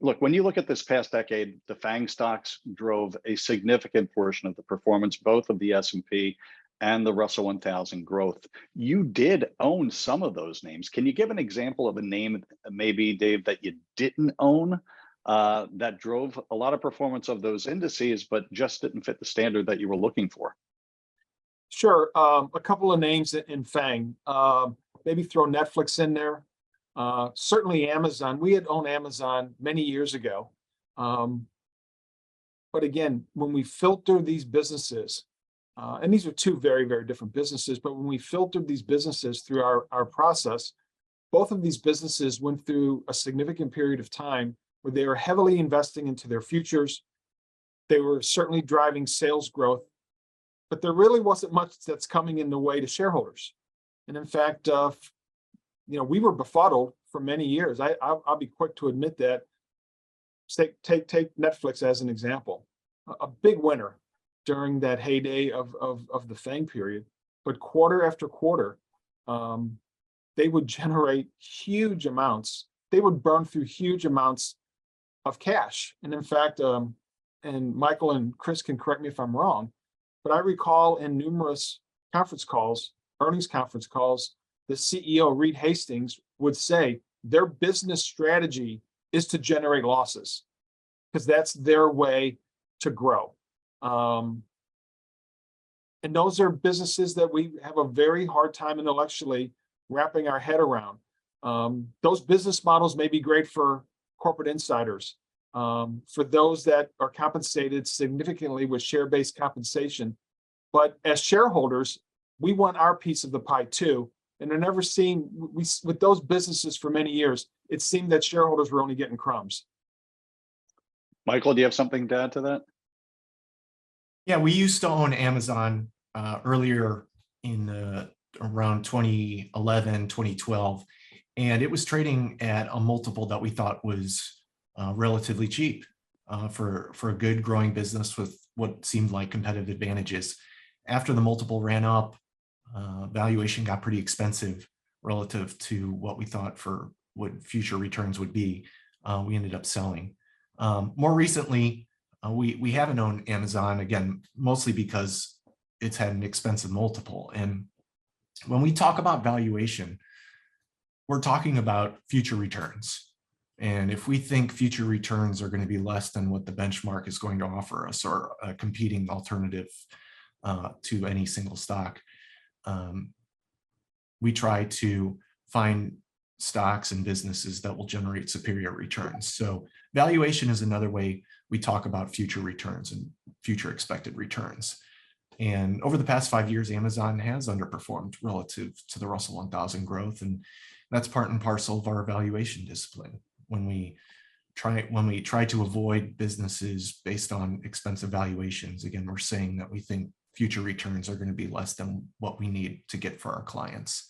look, when you look at this past decade, the FAANG stocks drove a significant portion of the performance, both of the S&P and the Russell 1000 growth. You did own some of those names. Can you give an example of a name, maybe, Dave, that you didn't own that drove a lot of performance of those indices, but just didn't fit the standard that you were looking for? Sure. A couple of names in FAANG. Maybe throw Netflix in there. Certainly Amazon. We had owned Amazon many years ago. But again, when we filter these businesses, and these are two very, very different businesses, but when we filtered these businesses through our process, both of these businesses went through a significant period of time where they were heavily investing into their futures. They were certainly driving sales growth, but there really wasn't much that's coming in the way to shareholders. And in fact, we were befuddled for many years. I'll be quick to admit that. Take Netflix as an example. A big winner during that heyday of the FAANG period, but quarter after quarter, they would generate huge amounts. They would burn through huge amounts of cash. And in fact, and Michael and Chris can correct me if I'm wrong, but I recall in numerous conference calls, earnings conference calls, the CEO, Reed Hastings, would say their business strategy is to generate losses because that's their way to grow. And those are businesses that we have a very hard time intellectually wrapping our head around. Those business models may be great for corporate insiders, for those that are compensated significantly with share-based compensation. But as shareholders, we want our piece of the pie too. And they're never seeing, with those businesses for many years, it seemed that shareholders were only getting crumbs. Michael, do you have something to add to that? Yeah, we used to own Amazon earlier in around 2011, 2012, and it was trading at a multiple that we thought was relatively cheap for a good growing business with what seemed like competitive advantages. After the multiple ran up, valuation got pretty expensive relative to what we thought for what future returns would be. We ended up selling. More recently, we haven't owned Amazon, again, mostly because it's had an expensive multiple. And when we talk about valuation, we're talking about future returns. And if we think future returns are going to be less than what the benchmark is going to offer us, or a competing alternative to any single stock, we try to find stocks and businesses that will generate superior returns. So valuation is another way we talk about future returns and future expected returns. And over the past 5 years, Amazon has underperformed relative to the Russell 1000 growth. And that's part and parcel of our valuation discipline. When we try to avoid businesses based on expensive valuations, again, we're saying that we think future returns are going to be less than what we need to get for our clients.